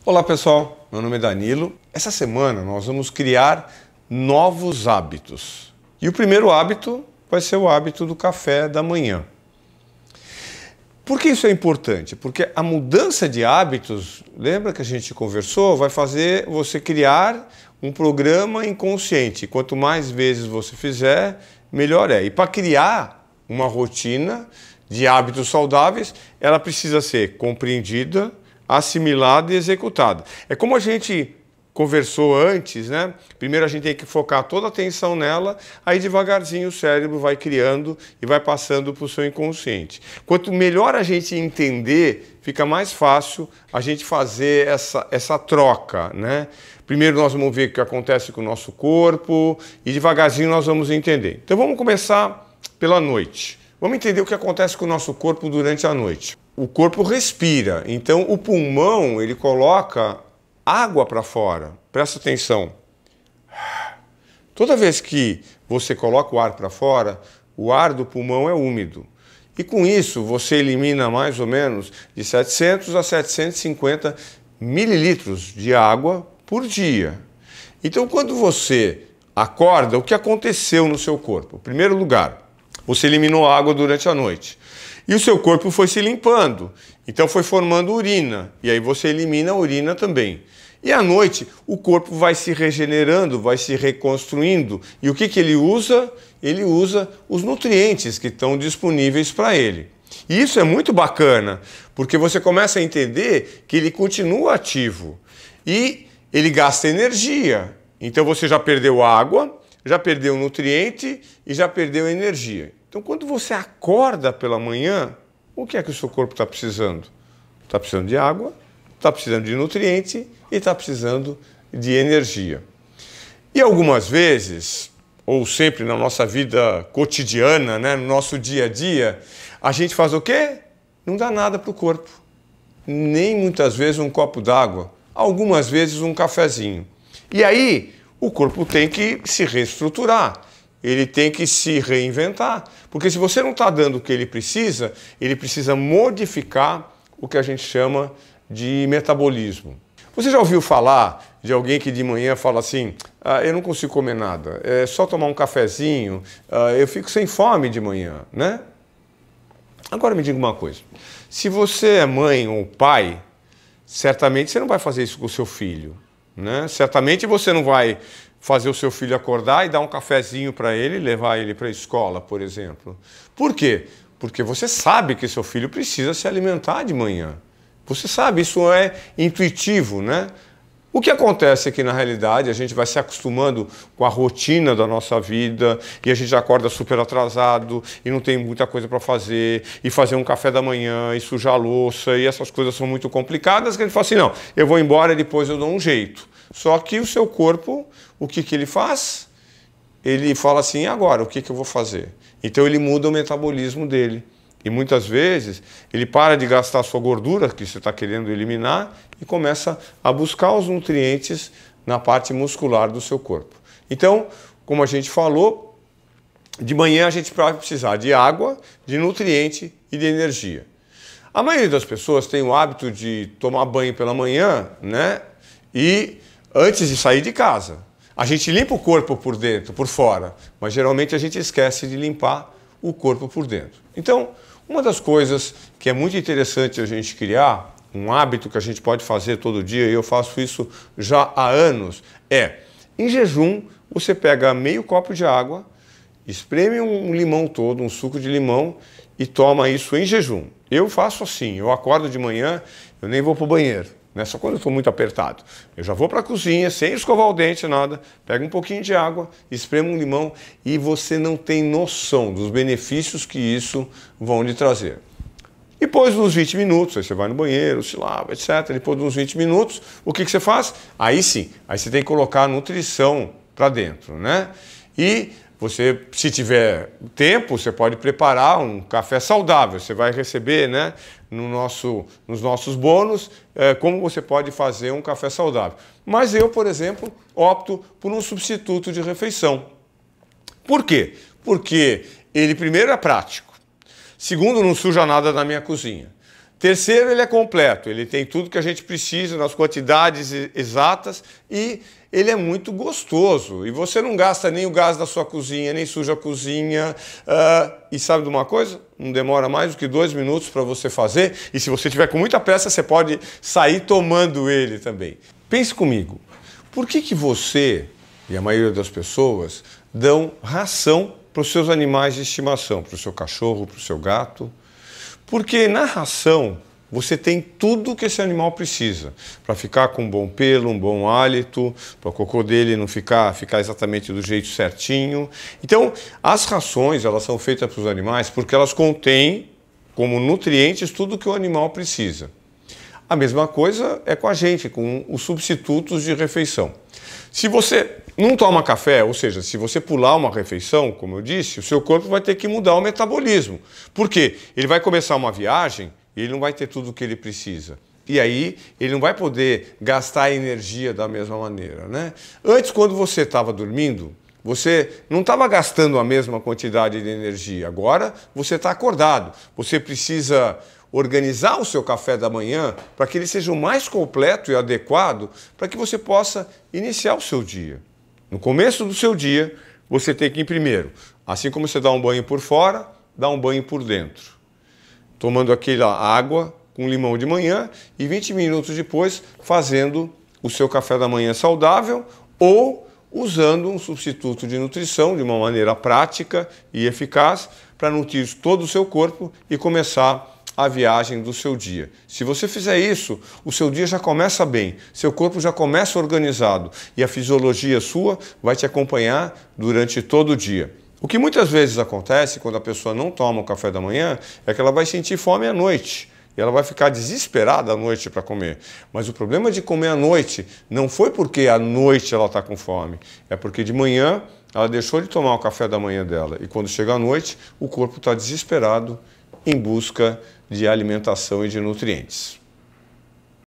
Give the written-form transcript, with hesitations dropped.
Olá pessoal, meu nome é Danilo. Essa semana nós vamos criar novos hábitos. E o primeiro hábito vai ser o hábito do café da manhã. Por que isso é importante? Porque a mudança de hábitos, lembra que a gente conversou, vai fazer você criar um programa inconsciente. Quanto mais vezes você fizer, melhor é. E para criar uma rotina de hábitos saudáveis, ela precisa ser compreendida, assimilada e executada. É como a gente conversou antes, né? Primeiro a gente tem que focar toda a atenção nela, aí devagarzinho o cérebro vai criando e vai passando para o seu inconsciente. Quanto melhor a gente entender, fica mais fácil a gente fazer essa troca, né? Primeiro nós vamos ver o que acontece com o nosso corpo e devagarzinho nós vamos entender. Então vamos começar pela noite. Vamos entender o que acontece com o nosso corpo durante a noite. O corpo respira, então o pulmão ele coloca água para fora. Presta atenção. Toda vez que você coloca o ar para fora, o ar do pulmão é úmido. E com isso você elimina mais ou menos de 700 a 750 mililitros de água por dia. Então quando você acorda, o que aconteceu no seu corpo? Em primeiro lugar, você eliminou água durante a noite. E o seu corpo foi se limpando, então foi formando urina, e aí você elimina a urina também. E à noite o corpo vai se regenerando, vai se reconstruindo, e o que ele usa? Ele usa os nutrientes que estão disponíveis para ele. E isso é muito bacana, porque você começa a entender que ele continua ativo, e ele gasta energia. Então você já perdeu água, já perdeu nutriente e já perdeu energia. Então, quando você acorda pela manhã, o que é que o seu corpo está precisando? Está precisando de água, está precisando de nutriente e está precisando de energia. E algumas vezes, ou sempre na nossa vida cotidiana, né, no nosso dia a dia, a gente faz o quê? Não dá nada para o corpo. Nem muitas vezes um copo d'água, algumas vezes um cafezinho. E aí, o corpo tem que se reestruturar. Ele tem que se reinventar, porque se você não está dando o que ele precisa modificar o que a gente chama de metabolismo. Você já ouviu falar de alguém que de manhã fala assim, eu não consigo comer nada, é só tomar um cafezinho, eu fico sem fome de manhã, né? Agora me diga uma coisa, se você é mãe ou pai, certamente você não vai fazer isso com o seu filho, né? Certamente você não vai fazer o seu filho acordar e dar um cafezinho para ele e levar ele para a escola, por exemplo. Por quê? Porque você sabe que seu filho precisa se alimentar de manhã. Você sabe, isso é intuitivo, né? O que acontece é que, na realidade, a gente vai se acostumando com a rotina da nossa vida e a gente acorda super atrasado e não tem muita coisa para fazer e fazer um café da manhã e sujar a louça e essas coisas são muito complicadas que a gente fala assim, não, eu vou embora e depois eu dou um jeito. Só que o seu corpo, o que ele faz? Ele fala assim, agora, o que eu vou fazer? Então ele muda o metabolismo dele. E muitas vezes ele para de gastar a sua gordura, que você está querendo eliminar, e começa a buscar os nutrientes na parte muscular do seu corpo. Então, como a gente falou, de manhã a gente vai precisar de água, de nutriente e de energia. A maioria das pessoas tem o hábito de tomar banho pela manhã, né? E antes de sair de casa. A gente limpa o corpo por dentro, por fora, mas geralmente a gente esquece de limpar o corpo por dentro. Então, uma das coisas que é muito interessante a gente criar, um hábito que a gente pode fazer todo dia, e eu faço isso já há anos, é, em jejum, você pega meio copo de água, espreme um limão todo, um suco de limão, e toma isso em jejum. Eu faço assim, eu acordo de manhã, eu nem vou para o banheiro. Né? Só quando eu estou muito apertado. Eu já vou para a cozinha, sem escovar o dente, nada, pego um pouquinho de água, espremo um limão e você não tem noção dos benefícios que isso vão lhe trazer. Depois dos 20 minutos, aí você vai no banheiro, se lava, etc. Depois dos 20 minutos, o que você faz? Aí sim, aí você tem que colocar a nutrição para dentro, né? E você, se tiver tempo, você pode preparar um café saudável. Você vai receber, né, nos nossos bônus, como você pode fazer um café saudável. Mas eu, por exemplo, opto por um substituto de refeição. Por quê? Porque ele, primeiro, é prático. Segundo, não suja nada na minha cozinha. Terceiro, ele é completo, ele tem tudo que a gente precisa nas quantidades exatas e ele é muito gostoso. E você não gasta nem o gás da sua cozinha, nem suja a cozinha. E sabe de uma coisa? Não demora mais do que 2 minutos para você fazer. E se você tiver com muita pressa, você pode sair tomando ele também. Pense comigo, por que você e a maioria das pessoas dão ração para os seus animais de estimação, para o seu cachorro, para o seu gato? Porque na ração você tem tudo que esse animal precisa para ficar com um bom pelo, um bom hálito, para o cocô dele não ficar exatamente do jeito certinho. Então, as rações elas são feitas para os animais porque elas contêm como nutrientes tudo que o animal precisa. A mesma coisa é com a gente, com os substitutos de refeição. Se você não toma café, ou seja, se você pular uma refeição, como eu disse, o seu corpo vai ter que mudar o metabolismo. Por quê? Ele vai começar uma viagem e ele não vai ter tudo o que ele precisa. E aí ele não vai poder gastar energia da mesma maneira, né? Antes, quando você estava dormindo, você não estava gastando a mesma quantidade de energia. Agora você está acordado. Você precisa organizar o seu café da manhã para que ele seja o mais completo e adequado para que você possa iniciar o seu dia. No começo do seu dia, você tem que ir primeiro, assim como você dá um banho por fora, dá um banho por dentro. Tomando aquela água com limão de manhã e 20 minutos depois fazendo o seu café da manhã saudável ou usando um substituto de nutrição de uma maneira prática e eficaz para nutrir todo o seu corpo e começar a viagem do seu dia. Se você fizer isso, o seu dia já começa bem, seu corpo já começa organizado e a fisiologia sua vai te acompanhar durante todo o dia. O que muitas vezes acontece quando a pessoa não toma o café da manhã é que ela vai sentir fome à noite e ela vai ficar desesperada à noite para comer. Mas o problema de comer à noite não foi porque à noite ela está com fome, é porque de manhã ela deixou de tomar o café da manhã dela e quando chega à noite o corpo está desesperado em busca de alimentação e de nutrientes.